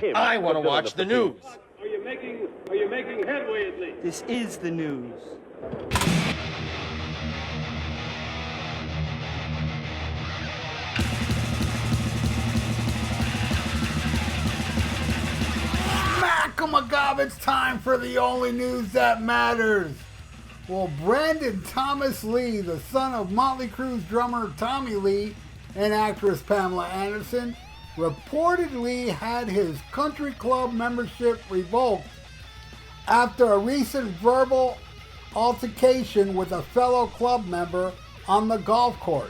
him. I want to watch the news. Are you making headway at least? This is the news. Smack-a-magab, it's time for the only news that matters. Well, Brandon Thomas Lee, the son of Motley Crue's drummer Tommy Lee and actress Pamela Anderson, reportedly had his country club membership revoked after a recent verbal altercation with a fellow club member on the golf course.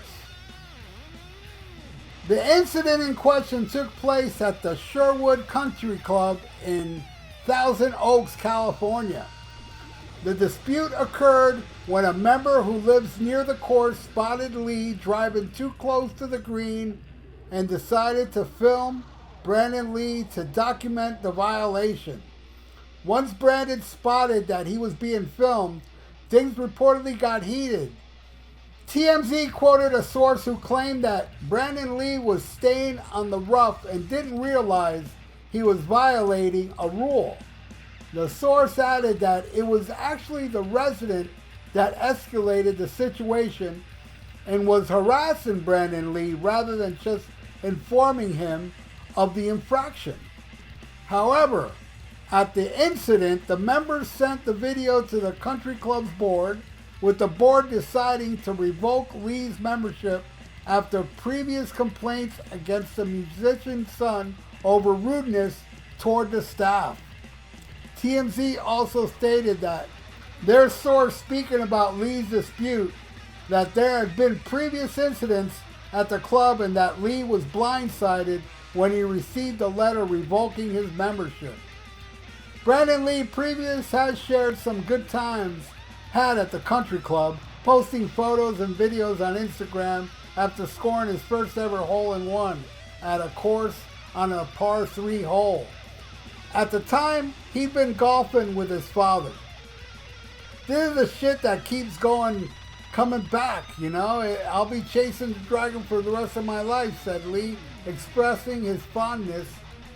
The incident in question took place at the Sherwood Country Club in Thousand Oaks, California. The dispute occurred when a member who lives near the course spotted Lee driving too close to the green and decided to film Brandon Lee to document the violation. Once Brandon spotted that he was being filmed, things reportedly got heated. TMZ quoted a source who claimed that Brandon Lee was staying on the rough and didn't realize he was violating a rule. The source added that it was actually the resident that escalated the situation and was harassing Brandon Lee rather than just informing him of the infraction. However, at the incident, the members sent the video to the country club's board, with the board deciding to revoke Lee's membership after previous complaints against the musician's son over rudeness toward the staff. TMZ also stated that their source speaking about Lee's dispute, that there had been previous incidents at the club and that Lee was blindsided when he received a letter revoking his membership. Brandon Lee previously has shared some good times had at the country club, posting photos and videos on Instagram after scoring his first ever hole-in-one at a course on a par 3 hole. At the time, he'd been golfing with his father. This is the shit that keeps coming back, you know. I'll be chasing the dragon for the rest of my life, said Lee, expressing his fondness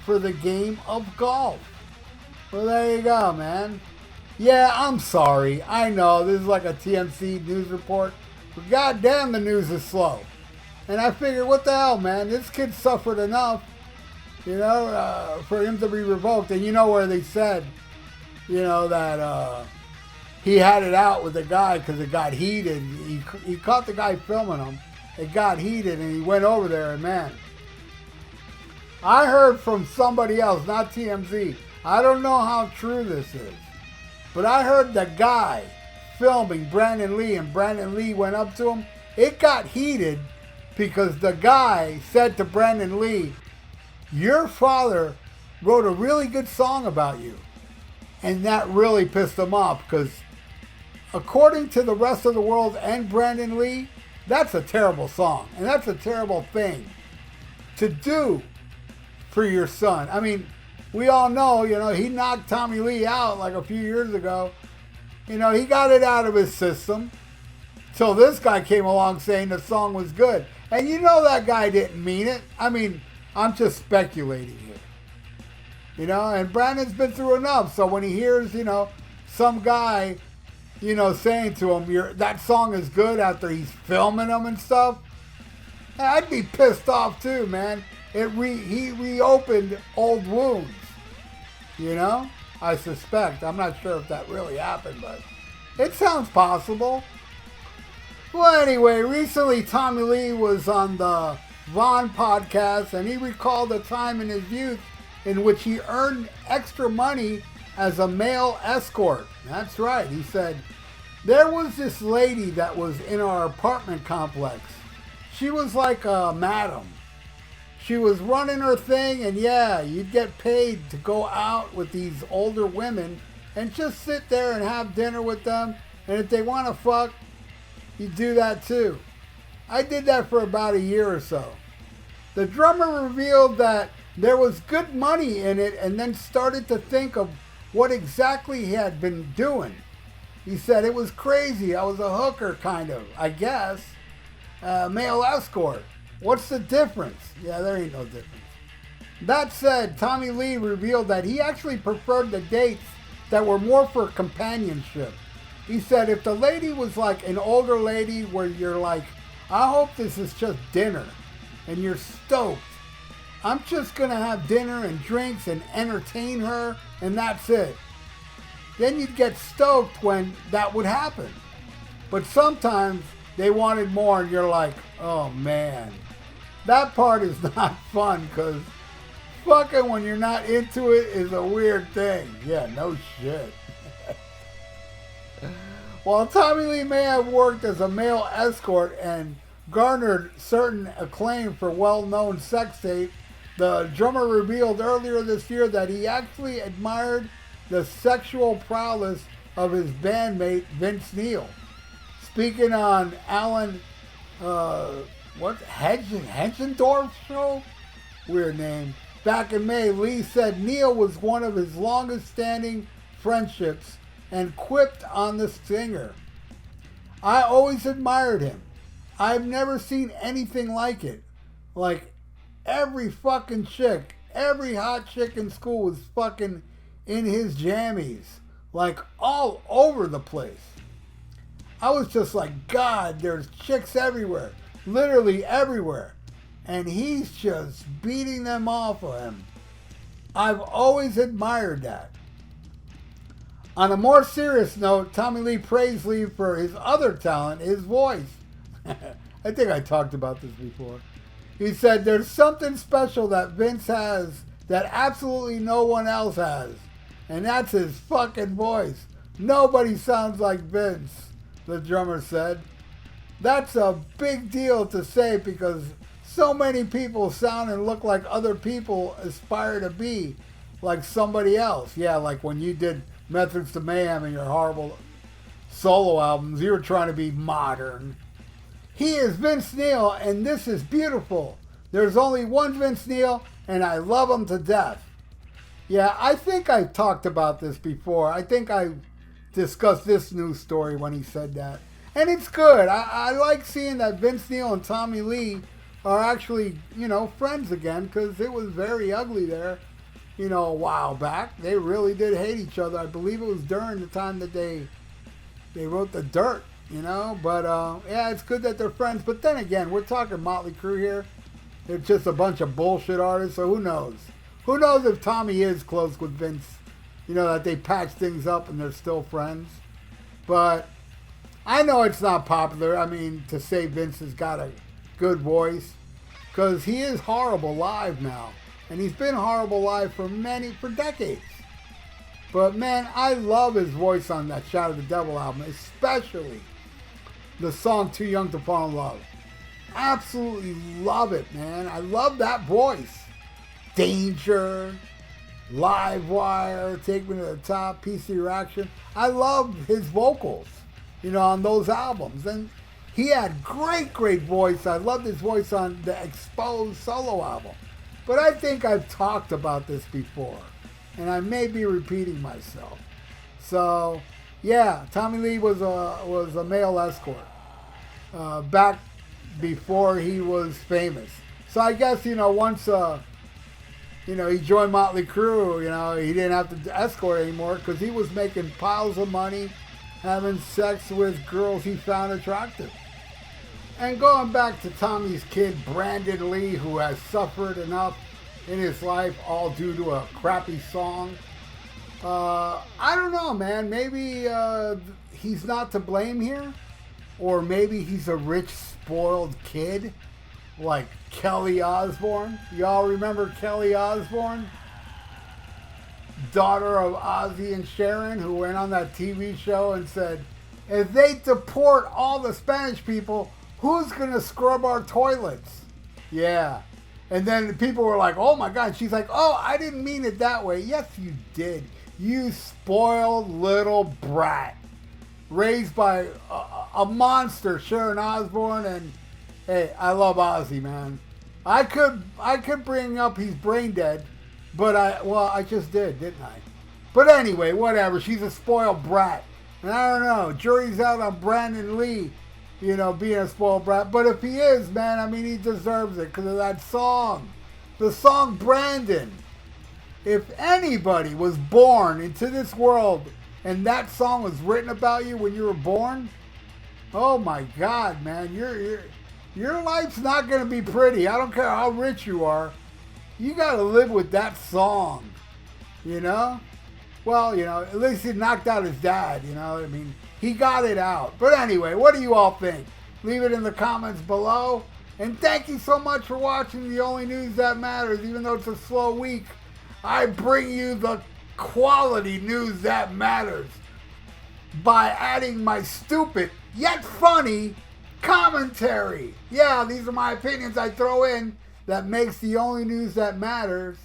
for the game of golf. Well, there you go, man. Yeah, I'm sorry. I know, this is like a TMZ news report, but goddamn, the news is slow. And I figured, what the hell, man? This kid suffered enough, you know, for him to be revoked. And you know where they said, you know, that he had it out with the guy because it got heated. He caught the guy filming him. It got heated and he went over there and, man, I heard from somebody else, not TMZ. I don't know how true this is, but I heard the guy filming Brandon Lee, and Brandon Lee went up to him. It got heated because the guy said to Brandon Lee, your father wrote a really good song about you. And that really pissed him off because according to the rest of the world and Brandon Lee, that's a terrible song. And that's a terrible thing to do for your son. I mean, we all know, you know, he knocked Tommy Lee out like a few years ago. You know, he got it out of his system. So this guy came along saying the song was good. And you know that guy didn't mean it. I mean, I'm just speculating here. You know, and Brandon's been through enough. So when he hears, you know, some guy, you know, saying to him, that song is good after he's filming them and stuff, I'd be pissed off too, man. He reopened old wounds, you know? I suspect. I'm not sure if that really happened, but it sounds possible. Well, anyway, recently Tommy Lee was on the Vaughn podcast, and he recalled a time in his youth in which he earned extra money as a male escort. That's right. He said, there was this lady that was in our apartment complex. She was like a madam. She was running her thing, and yeah, you'd get paid to go out with these older women and just sit there and have dinner with them. And if they want to fuck, you do that too. I did that for about a year or so. The drummer revealed that there was good money in it and then started to think of what exactly he had been doing. He said it was crazy. I was a hooker, kind of, I guess. Male escort. What's the difference? Yeah, there ain't no difference. That said, Tommy Lee revealed that he actually preferred the dates that were more for companionship. He said if the lady was like an older lady where you're like, I hope this is just dinner, and you're stoked. I'm just going to have dinner and drinks and entertain her, and that's it. Then you'd get stoked when that would happen. But sometimes they wanted more, and you're like, oh man. That part is not fun, because fucking when you're not into it is a weird thing. Yeah, no shit. While Tommy Lee may have worked as a male escort and garnered certain acclaim for well-known sex tape, the drummer revealed earlier this year that he actually admired the sexual prowess of his bandmate Vince Neil. Speaking on Alan, Hedgendorf show? Weird name. Back in May, Lee said Neil was one of his longest-standing friendships and quipped on the singer, I always admired him. I've never seen anything like it. Like, every fucking chick, every hot chick in school was fucking in his jammies. Like, all over the place. I was just like, God, there's chicks everywhere. Literally everywhere. And he's just beating them off of him. I've always admired that. On a more serious note, Tommy Lee praised Lee for his other talent, his voice. I think I talked about this before. He said, there's something special that Vince has that absolutely no one else has. And that's his fucking voice. Nobody sounds like Vince, the drummer said. That's a big deal to say because so many people sound and look like other people aspire to be like somebody else. Yeah, like when you did Methods to Mayhem and your horrible solo albums, you were trying to be modern. He is Vince Neil, and this is beautiful. There's only one Vince Neil, and I love him to death. Yeah, I think I talked about this before. I think I discussed this news story when he said that. And it's good. I like seeing that Vince Neil and Tommy Lee are actually, friends again, because it was very ugly there, a while back. They really did hate each other. I believe it was during the time that they wrote The Dirt, But, yeah, it's good that they're friends. But then again, we're talking Motley Crue here. They're just a bunch of bullshit artists, so who knows? Who knows if Tommy is close with Vince, that they patch things up and they're still friends. But I know it's not popular, to say Vince has got a good voice, because he is horrible live now. And he's been horrible live for decades. But man, I love his voice on that Shout of the Devil album, especially the song Too Young to Fall in Love. Absolutely love it, man. I love that voice. Danger, Live Wire, Take Me to the Top, Piece of Your Action. I love his vocals, on those albums. And he had great voice. I loved his voice on the Exposed solo album. But I think I've talked about this before, and I may be repeating myself. So, yeah, Tommy Lee was a male escort back before he was famous. So I guess, once he joined Motley Crue, he didn't have to escort anymore because he was making piles of money having sex with girls he found attractive. And going back to Tommy's kid, Brandon Lee, who has suffered enough in his life all due to a crappy song. I don't know, man. Maybe he's not to blame here. Or maybe he's a rich, spoiled kid like Kelly Osbourne. Y'all remember Kelly Osbourne? Daughter of Ozzy and Sharon, who went on that TV show and said, if they deport all the Spanish people, who's going to scrub our toilets? Yeah. And then people were like, oh my God. She's like, oh, I didn't mean it that way. Yes, you did. You spoiled little brat. Raised by a monster, Sharon Osbourne. And hey, I love Ozzy, man. I could bring up he's brain dead. But I just did, didn't I? But anyway, whatever. She's a spoiled brat. And I don't know. Jury's out on Brandon Lee, being a spoiled brat. But if he is, man, he deserves it because of that song. The song Brandon. If anybody was born into this world and that song was written about you when you were born, oh my God, man, your life's not going to be pretty. I don't care how rich you are. You got to live with that song, you know? Well, you know, at least he knocked out his dad, you know? I mean, he got it out. But anyway, what do you all think? Leave it in the comments below. And thank you so much for watching The Only News That Matters. Even though it's a slow week, I bring you the quality news that matters by adding my stupid yet funny commentary. Yeah, these are my opinions I throw in that makes The Only News That Matters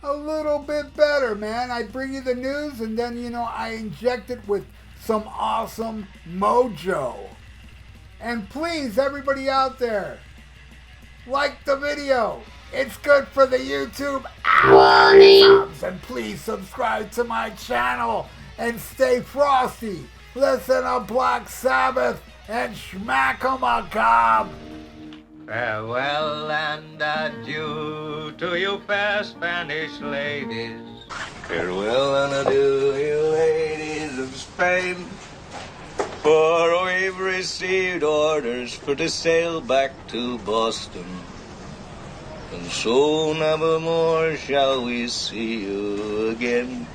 a little bit better, man. I bring you the news and then, you know, I inject it with some awesome mojo. And please, everybody out there, like the video. It's good for the YouTube algorithms. And please subscribe to my channel and stay frosty. Listen to Black Sabbath and smack 'em a gob. Farewell and adieu to you fair Spanish ladies. Farewell and adieu, you ladies of Spain. For we've received orders for to sail back to Boston. And so never more shall we see you again.